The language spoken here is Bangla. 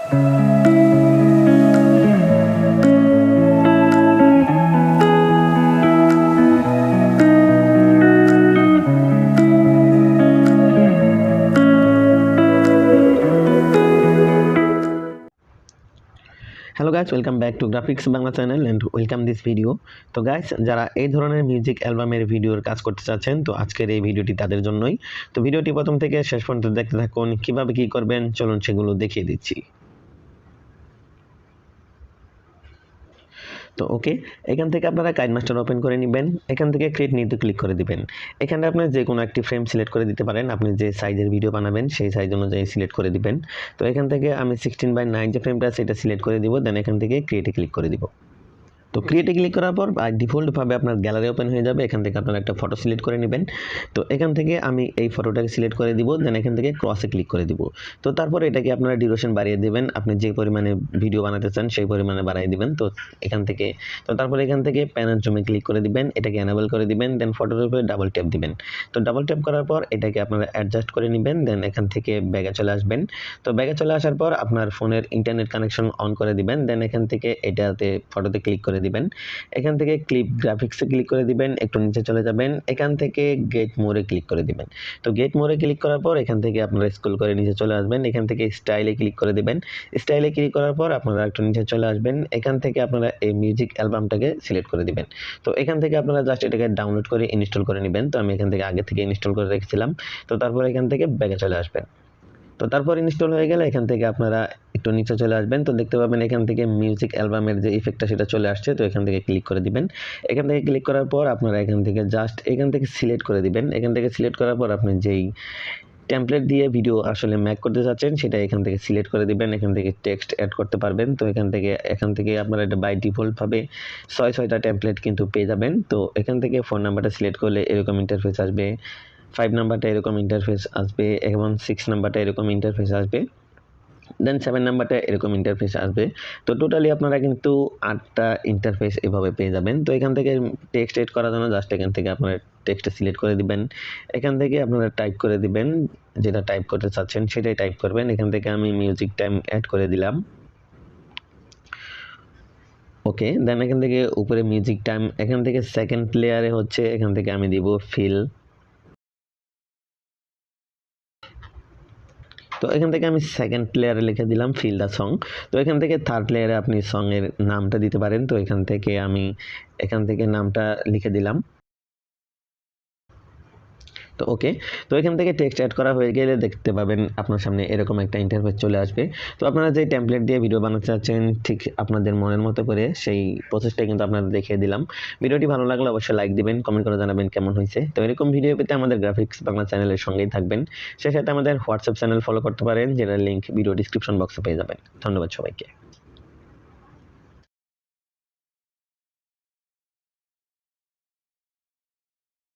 Hello guys, welcome back to graphics Bangla channel and welcome this video. তো গাইস, যারা এই ধরনের মিউজিক অ্যালবামের ভিডিওর কাজ করতে চাচ্ছেন, তো আজকের এই ভিডিওটি তাদের জন্যই। তো ভিডিওটি প্রথম থেকে শেষ পর্যন্ত দেখতে থাকুন। কিভাবে কি করবেন চলুন সেগুলো দেখিয়ে দিচ্ছি। তো ওকে, এখান থেকে আপনারা কাইনমাস্টার ওপেন করে নেবেন। এখান থেকে ক্রিয়েট নিউতে ক্লিক করে দিবেন। এখানে আপনি যে কোনো একটি ফ্রেম সিলেক্ট করে দিতে পারেন। আপনি যে সাইজের ভিডিও বানাবেন সেই সাইজ অনুযায়ী সিলেক্ট করে দিবেন। তো এখান থেকে আমি 16:9 যে ফ্রেমটা আছে এটা সিলেক্ট করে দিব। দেন এখান থেকে ক্রিয়েটে ক্লিক করে দিব। তো ক্রিয়েটে ক্লিক করার পর বাই ডিফল্টভাবে আপনার গ্যালারি ওপেন হয়ে যাবে। এখান থেকে আপনারা একটা ফটো সিলেক্ট করে নেবেন। তো এখান থেকে আমি এই ফটোটাকে সিলেক্ট করে দিব। দেন এখান থেকে ক্রসে ক্লিক করে দিব। তো তারপর এটাকে আপনারা ডিউরেশন বাড়িয়ে দিবেন। আপনি যে পরিমাণে ভিডিও বানাতে চান সেই পরিমাণে বাড়িয়ে দিবেন। তো এখান থেকে তারপর এখান থেকে প্যান এন্ড জুমে ক্লিক করে দিবেন। এটাকে এনেবল করে দিবেন। দেন ফটোর উপরে ডাবল ট্যাপ দিবেন। তো ডাবল ট্যাপ করার পর এটাকে আপনারা অ্যাডজাস্ট করে নেবেন। দেন এখান থেকে ব্যাগে চলে আসবেন। তো ব্যাগে চলে আসার পর আপনার ফোনের ইন্টারনেট কানেকশন অন করে দিবেন। দেন এখান থেকে এটাতে ফটোতে ক্লিক করে দিবেন। এখান থেকে ক্লিপ গ্রাফিক্সে ক্লিক করে দিবেন। একটু নিচে চলে যাবেন। এখান থেকে গেট মোরে ক্লিক করে দিবেন। তো গেট মোরে ক্লিক করার পর এখান থেকে আপনারা স্ক্রল করে নিচে চলে আসবেন। এখান থেকে স্টাইলে ক্লিক করে দিবেন। স্টাইলে ক্লিক করার পর আপনারা একটু নিচে চলে আসবেন। এখান থেকে আপনারা এই মিউজিক অ্যালবামটাকে সিলেক্ট করে দিবেন। তো এখান থেকে আপনারা জাস্ট এটাকে ডাউনলোড করে ইনস্টল করে নেবেন। তো আমি এখান থেকে আগে থেকে ইনস্টল করে রেখেছিলাম। তো তারপর এখান থেকে ব্যাগে চলে আসবেন। তো তারপর ইনস্টল হয়ে গেলে এখান থেকে আপনারা একটু নিচে চলে আসবেন। তো দেখতে পাবেন এখান থেকে মিউজিক অ্যালবামের যে ইফেক্টটা সেটা চলে আসছে। তো এখান থেকে ক্লিক করে দিবেন। এখান থেকে ক্লিক করার পর আপনারা এখান থেকে জাস্ট এখান থেকে সিলেক্ট করে দিবেন। এখান থেকে সিলেক্ট করার পর আপনি যেই টেমপ্লেট দিয়ে ভিডিও আসলে মেক করতে চাচ্ছেন সেটা এখান থেকে সিলেক্ট করে দিবেন। এখান থেকে টেক্সট অ্যাড করতে পারবেন। তো এখান থেকে আপনারা এটা বাই ডিফল্ট ভাবে 6টা টেমপ্লেট কিন্তু পেয়ে যাবেন। তো এখান থেকে ফোন নাম্বারটা সিলেক্ট করলে এরকম ইন্টারফেস আসবে। 5 নাম্বারটা এরকম ইন্টারফেস আসবে এবং 6 নাম্বারটা এরকম ইন্টারফেস আসবে। দেন 7 নাম্বারটা এরকম ইন্টারফেস আসবে। তো টোটালি আপনারা কিন্তু 8টা ইন্টারফেস এভাবে পেয়ে যাবেন। তো এখান থেকে টেক্সট এড করার জন্য জাস্ট এখান থেকে আপনারা টেক্সটটা সিলেক্ট করে দিবেন। এখান থেকে আপনারা টাইপ করে দিবেন, যেটা টাইপ করতে চাচ্ছেন সেটাই টাইপ করবেন। এখান থেকে আমি মিউজিক টাইম অ্যাড করে দিলাম। ওকে, দেন এখান থেকে উপরে মিউজিক টাইম, এখান থেকে সেকেন্ড লেয়ারে হচ্ছে এখান থেকে আমি দিব ফিল। তো এখান থেকে আমি সেকেন্ড লেয়ারে লিখে দিলাম ফিল দ্য সং। তো এখান থেকে থার্ড লেয়ারে আপনি সঙের নামটা দিতে পারেন। তো এখান থেকে আমি নামটা লিখে দিলাম। তো ওকে, তো এখান থেকে টেক্সট অ্যাড করা হয়ে গেলে দেখতে পাবেন আপনার সামনে এরকম একটা ইন্টারফেস চলে আসবে। তো আপনারা যে টেমপ্লেট দিয়ে ভিডিও বানাতে চাচ্ছেন ঠিক আপনাদের মনের মতো করে সেই প্রসেসটা কিন্তু আপনাদের দেখিয়ে দিলাম। ভিডিওটি ভালো লাগলে অবশ্যই লাইক দিবেন, কমেন্ট করে জানাবেন কেমন হয়েছে। তো এরকম ভিডিও পেতে আমাদের গ্রাফিক্স বাংলা চ্যানেলের সঙ্গেই থাকবেন। সেই সাথে আমাদের হোয়াটসঅ্যাপ চ্যানেল ফলো করতে পারেন, যেটার লিঙ্ক ভিডিও ডিসক্রিপশন বক্সে পেয়ে যাবেন। ধন্যবাদ সবাইকে।